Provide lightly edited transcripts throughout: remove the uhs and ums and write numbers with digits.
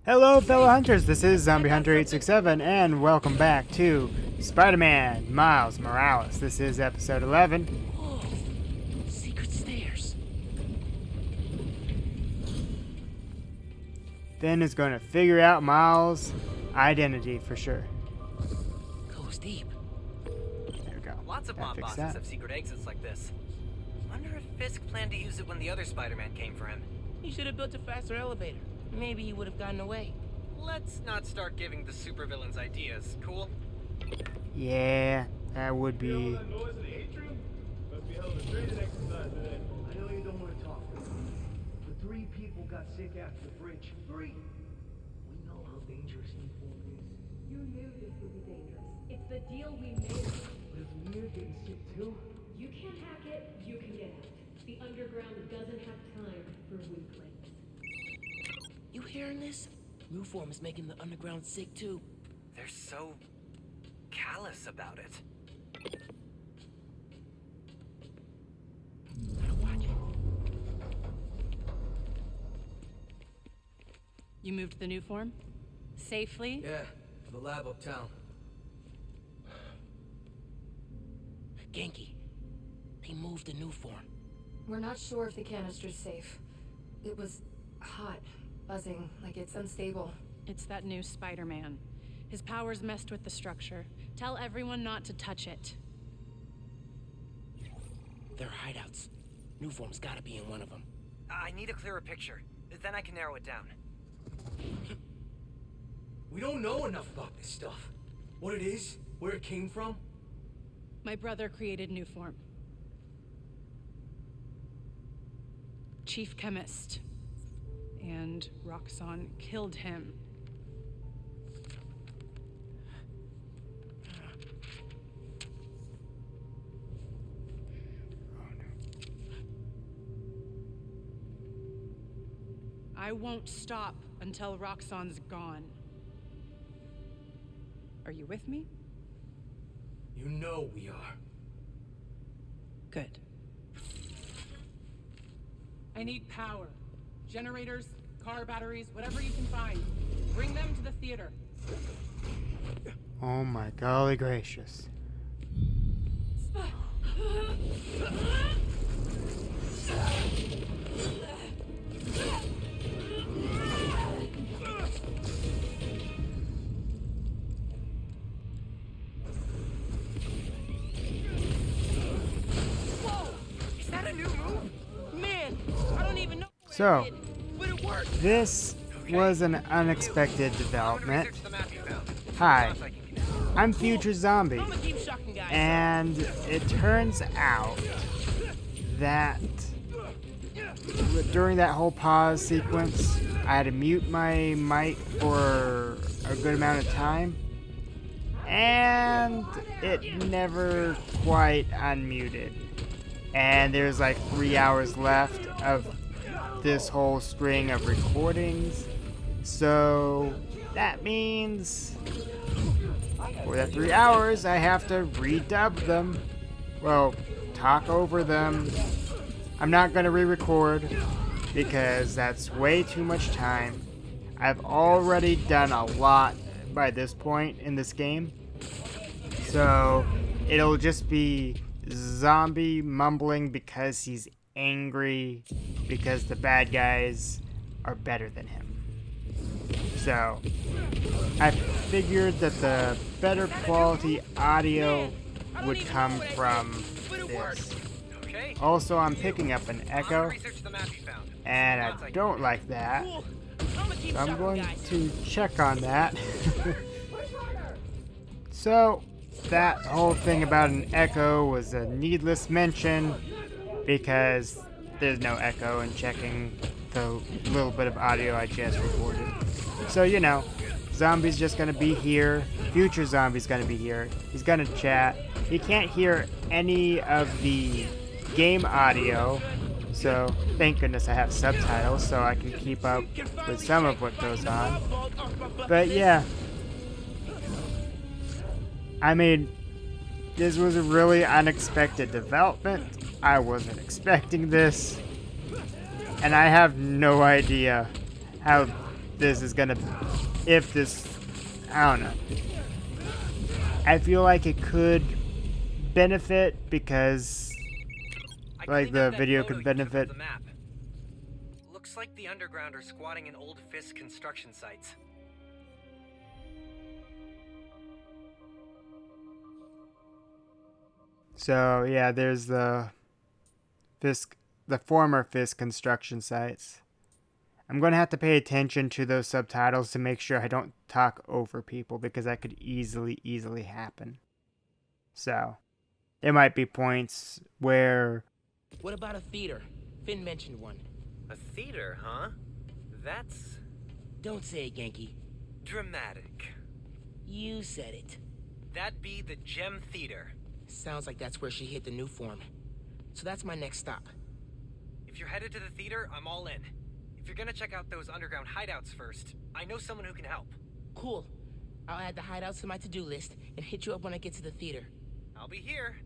Hello, fellow hunters. This is Zombie Hunter 867, and welcome back to Spider-Man Miles Morales. This is episode 11. Whoa! Secret stairs. Finn is going to figure out Miles' identity for sure. Goes deep. There we go. Lots of Gotta mob fix bosses that. have secret exits like this. Wonder if Fisk planned to use it when the other Spider-Man came for him. He should have built a faster elevator. Maybe he would have gotten away. Let's not start giving the supervillains ideas, cool? Yeah, that would Hear all be... that noise in the atrium? Must be hell of a training exercise today. I know you don't want to talk, but 3 people got sick after the bridge. 3! We know how dangerous E4 is. You knew this would be dangerous. It's the deal we made. But if we're getting sick too, You can't hack it, you can get out. The underground doesn't have time for weaklings. You hearing this? New form is making the underground sick too. They're so callous about it. Gotta watch it. You moved the new form? Safely? Yeah, to the lab uptown. Genki, they moved the new form. We're not sure if the canister's safe. It was hot, buzzing, like it's unstable. It's that new Spider-Man. His powers messed with the structure. Tell everyone not to touch it. They're hideouts. New form's gotta be in one of them. I need a clearer picture. Then I can narrow it down. We don't know enough about this stuff. What it is, where it came from. My brother created new form. Chief chemist. And Roxxon killed him. I won't stop until Roxxon's gone. Are you with me? You know we are. Good. I need power. Generators, car batteries, whatever you can find. Bring them to the theater. Oh my golly gracious. Is that a new move? Man, I don't even know where So, I did, but it worked. this was an unexpected I'm gonna development. research the map you found. Hi, Once I can connect. I'm Future Zombie. I'ma keep shocking guys. And it turns out that during that whole pause sequence, I had to mute my mic for a good amount of time, and it never quite unmuted. And there's like 3 hours left of this whole string of recordings, so that means for that 3 hours I have to redub them. Well, talk over them. I'm not going to re-record because that's way too much time. I've already done a lot by this point in this game. So it'll just be Zombie mumbling because he's angry because the bad guys are better than him. So I figured that the better quality audio would come from this. Okay. Also, I'm picking up an I'm gonna echo, research the map you found. and Once I can don't connect. like that. Cool. I'ma keep So I'm shocking going guys. to check on that. So, that whole thing about an echo was a needless mention because there's no echo in checking the little bit of audio I just recorded. So, you know, Zombie's just gonna be here. Future Zombie's gonna be here. He's gonna chat. He can't hear any of the game audio, so thank goodness I have subtitles so I can keep up with some of what goes on. But yeah, I mean, this was a really unexpected development. I wasn't expecting this, and I have no idea how this is gonna, if this, I don't know. I feel like it could benefit because, I like, cleaned the up that video photo could you took of benefit. the map. Looks like the underground are squatting in old Fisk construction sites. So yeah, there's the former Fisk construction sites. I'm gonna have to pay attention to those subtitles to make sure I don't talk over people because that could easily happen. So there might be points where What about a theater? Finn mentioned one. A theater, huh? That's Don't say it, Genki. dramatic. You said it. That'd be the Gem Theater. Sounds like that's where she hit the new form. So that's my next stop. If you're headed to the theater, I'm all in. If you're gonna check out those underground hideouts first, I know someone who can help. Cool. I'll add the hideouts to my to-do list and hit you up when I get to the theater. I'll be here,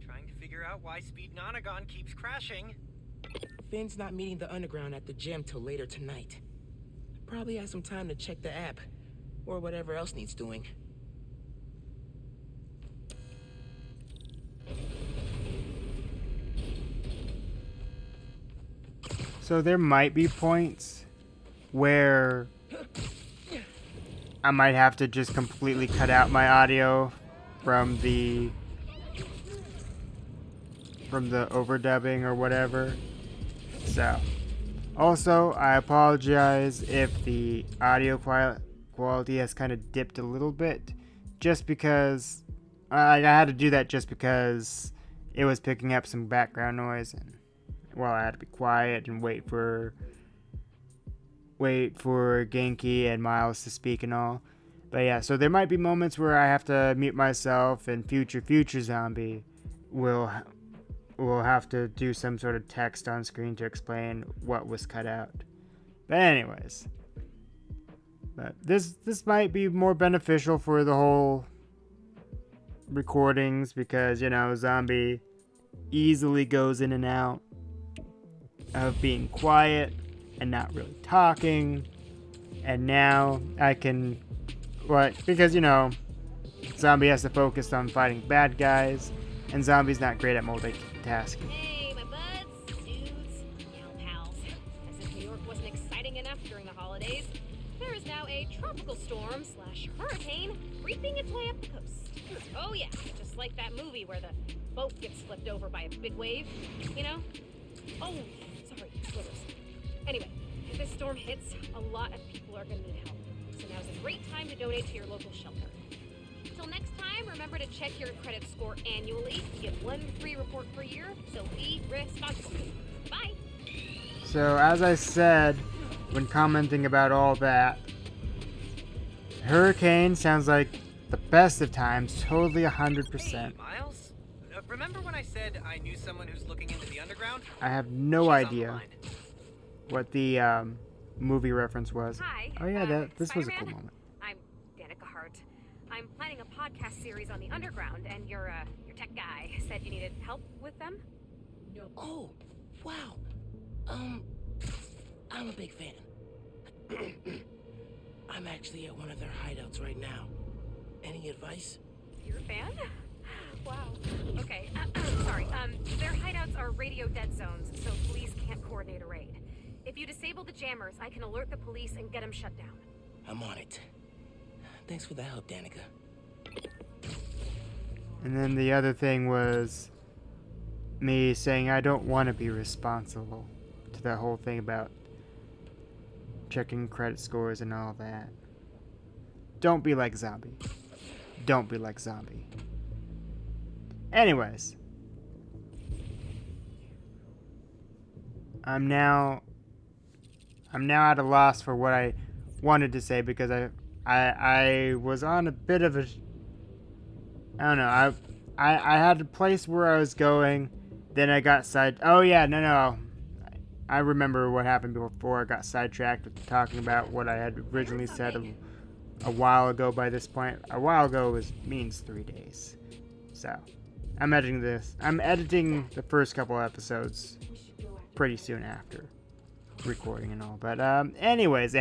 trying to figure out why Speed Nonagon keeps crashing. Finn's not meeting the underground at the gym till later tonight. Probably has some time to check the app, or whatever else needs doing. so there might be points where I might have to just completely cut out my audio from the overdubbing or whatever. So, also, I apologize if the audio quality has kind of dipped a little bit, just because I had to do that just because it was picking up some background noise, and well, I had to be quiet and wait for Genki and Miles to speak and all. But yeah, so there might be moments where I have to mute myself, and future zombie will have to do some sort of text on screen to explain what was cut out. But anyways, but this might be more beneficial for the whole recordings because, you know, zombie easily goes in and out of being quiet and not really talking, and now I can because, you know, zombie has to focus on fighting bad guys, and zombie's not great at multitasking. Hey, my buds, dudes, pals. As if New York wasn't exciting enough during the holidays, there is now a tropical storm / hurricane creeping its way up the coast. Oh yeah, just like that movie where the boat gets flipped over by a big wave, you know? Oh, sorry, slivers. Anyway, if this storm hits, a lot of people are gonna need help. So now's a great time to donate to your local shelter. Till next time, remember to check your credit score annually. You get 1 free report per year, so be responsible. Bye! So, as I said when commenting about all that, Hurricane sounds like the best of times, totally 100%. Hey, Miles? Remember when I said I knew someone who's looking into the underground? I have no She's on the idea line. what the movie reference was. Hi. Oh yeah, this was a cool Spider-Man? moment. I'm Danica Hart. I'm planning a podcast series on the underground, and your tech guy said you needed help with them. Oh, wow. I'm a big fan. I'm actually at one of their hideouts right now. Any advice? You're a fan? Wow. Okay. Sorry. Their hideouts are radio dead zones, so police can't coordinate a raid. If you disable the jammers, I can alert the police and get them shut down. I'm on it. Thanks for the help, Danica. And then the other thing was me saying I don't want to be responsible to that whole thing about checking credit scores and all that. Don't be like zombie. Don't be like zombie. Anyways, I'm now at a loss for what I wanted to say because I was on a bit of a, I don't know, I had a place where I was going, then I got oh yeah, no, I remember what happened before I got sidetracked with talking about what I had originally said a while ago. By this point, a while ago means 3 days. So, I'm editing the first couple episodes pretty soon after recording and all. But anyways,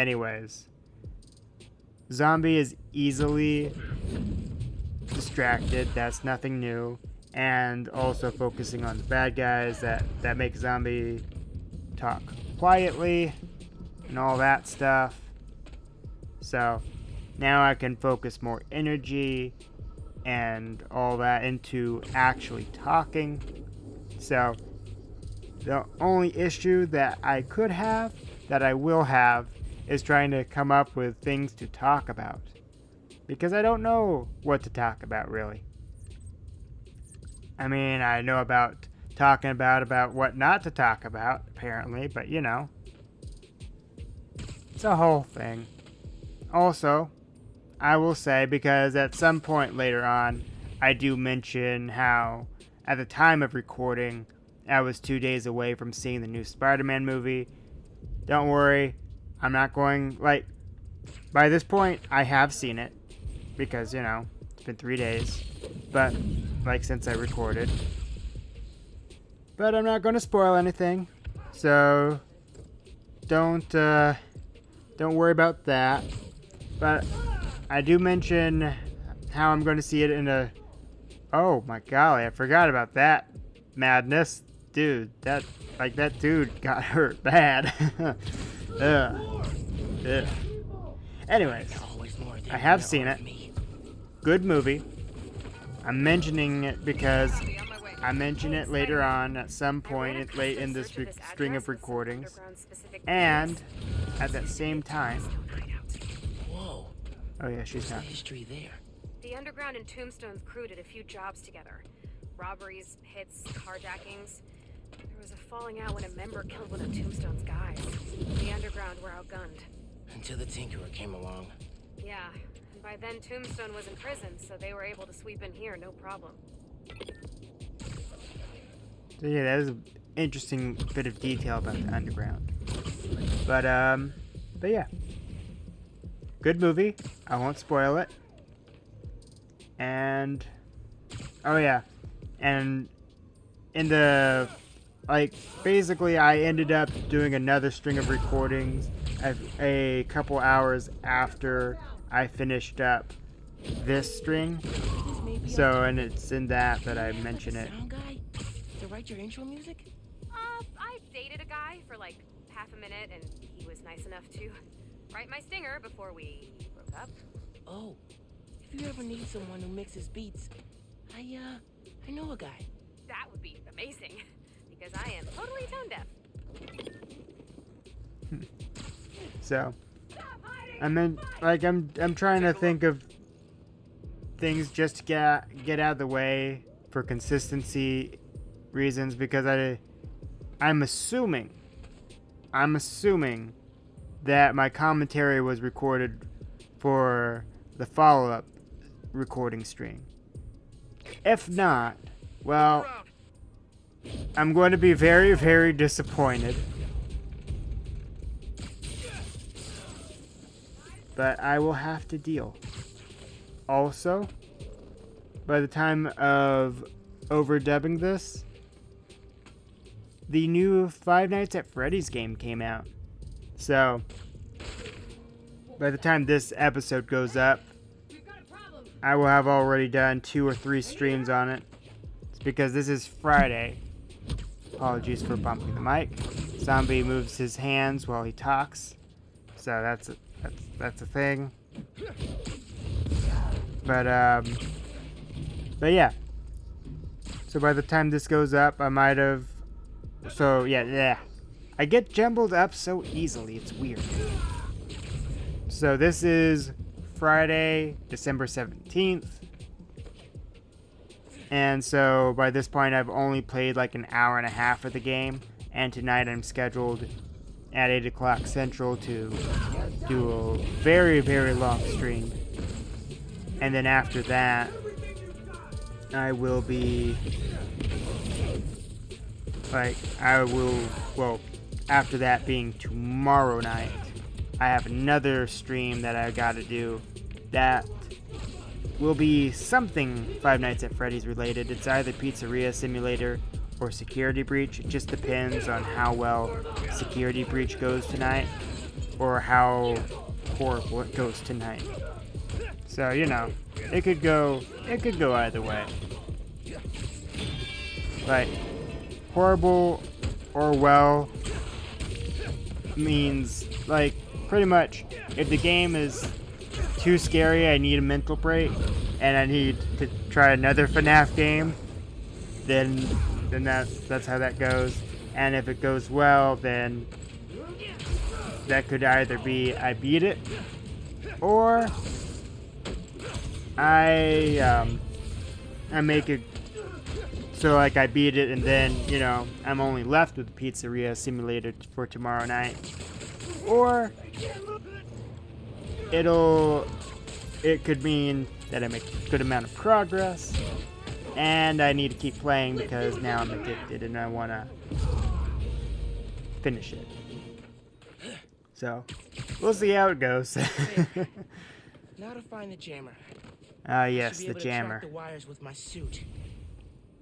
Zombie is easily distracted. That's nothing new. And also focusing on the bad guys that make Zombie talk quietly and all that stuff. So now I can focus more energy and all that into actually talking. So the only issue that I could have, that I will have, is trying to come up with things to talk about. Because I don't know what to talk about, really. I mean, I know about talking about what not to talk about, apparently, but you know. It's a whole thing. Also, I will say, because at some point later on, I do mention how, at the time of recording, I was 2 days away from seeing the new Spider-Man movie. Don't worry, I'm not going, like, by this point, I have seen it. Because, you know, it's been 3 days. But, like, since I recorded. But I'm not going to spoil anything. So, don't worry about that. But I do mention how I'm going to see it in a... Oh, my golly, I forgot about that madness. Dude, that dude got hurt bad. Ugh. Ugh. Anyways, I have seen it. Good movie. I'm mentioning it because I mention it later on at some point late in this string of recordings. And at that same time... Whoa. Oh yeah, she's not. History there. The Underground and Tombstone's crew did a few jobs together. Robberies, hits, carjackings. There was a falling out when a member killed one of Tombstone's guys. The Underground were outgunned. Until the Tinkerer came along. Yeah, and by then Tombstone was in prison, so they were able to sweep in here, no problem. So yeah, that is an interesting bit of detail about the Underground. But yeah. Good movie. I won't spoil it. And, oh yeah. And in the, like, basically I ended up doing another string of recordings a couple hours after I finished up this string. So, and it's in that I mention it. Sound guy to write your intro music? I dated a guy for like half a minute, and he was nice enough to write my stinger before we broke up. Oh, if you ever need someone who mixes beats, I know a guy. That would be amazing, because I am totally tone deaf. So, I'm trying to think of things just to get out of the way for consistency reasons, because I'm assuming that my commentary was recorded for the follow-up recording stream. If not, well, I'm going to be very, very disappointed. But I will have to deal. Also, by the time of overdubbing this, the new Five Nights at Freddy's game came out. So, by the time this episode goes up, I will have already done 2 or 3 streams on it. It's because this is Friday. Apologies for bumping the mic. Zombie moves his hands while he talks. So that's a thing. But yeah. So by the time this goes up, I might have... So, yeah. I get jumbled up so easily, it's weird. So this is Friday, December 17th. And so by this point, I've only played like an hour and a half of the game. And tonight I'm scheduled at 8 o'clock Central to do a very, very long stream. And then after that, I will be... after that being tomorrow night, I have another stream that I gotta do that will be something Five Nights at Freddy's related. It's either Pizzeria Simulator or Security Breach. It just depends on how well Security Breach goes tonight, or how horrible it goes tonight. So, you know, it could go either way. Like, horrible or well means, like, pretty much, if the game is too scary, I need a mental break, and I need to try another FNAF game, then that's how that goes. And if it goes well, then that could either be I beat it, or I make it so like I beat it, and then, you know, I'm only left with the pizzeria simulator for tomorrow night. Or it could mean that I make a good amount of progress, and I need to keep playing because now I'm addicted and I want to finish it. So, we'll see how it goes. Now to find the jammer. Ah, yes, Should be the able to jammer. track the wires with my suit.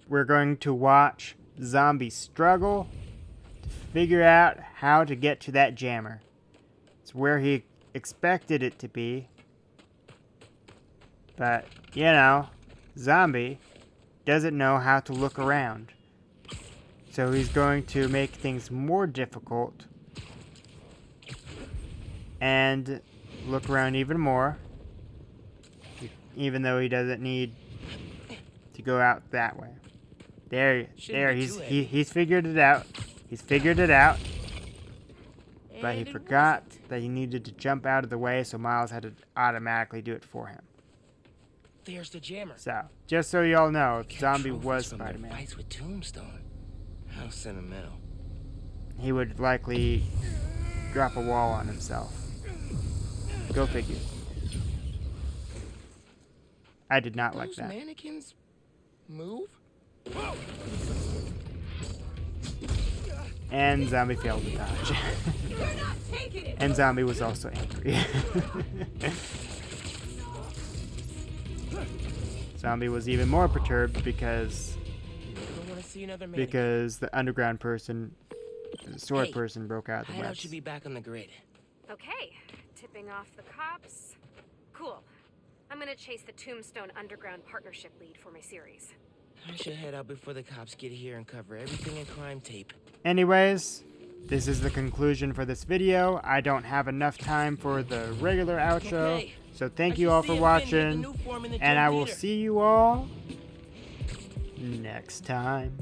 We're going to watch Zombie struggle to figure out how to get to that jammer. It's where he expected it to be. But, you know, Zombie doesn't know how to look around. So he's going to make things more difficult and look around even more, even though he doesn't need to go out that way. He's figured it out. He's figured it out. But he forgot that he needed to jump out of the way, so Miles had to automatically do it for him. There's the jammer. So, just so y'all know, Zombie was Spider-Man. Fights with Tombstone. How sentimental. He would likely drop a wall on himself. Go figure. I did not like that. Mannequins move? And Zombie failed to dodge. And Zombie was also angry. Zombie was even more perturbed because the underground person, the sword person, broke out the webs. Should be back on the grid. Okay, tipping off the cops. Cool. I'm gonna chase the Tombstone Underground Partnership lead for my series. I should head out before the cops get here and cover everything in crime tape. Anyways, this is the conclusion for this video. I don't have enough time for the regular outro. Okay. So thank you all for watching, and I will see you all next time.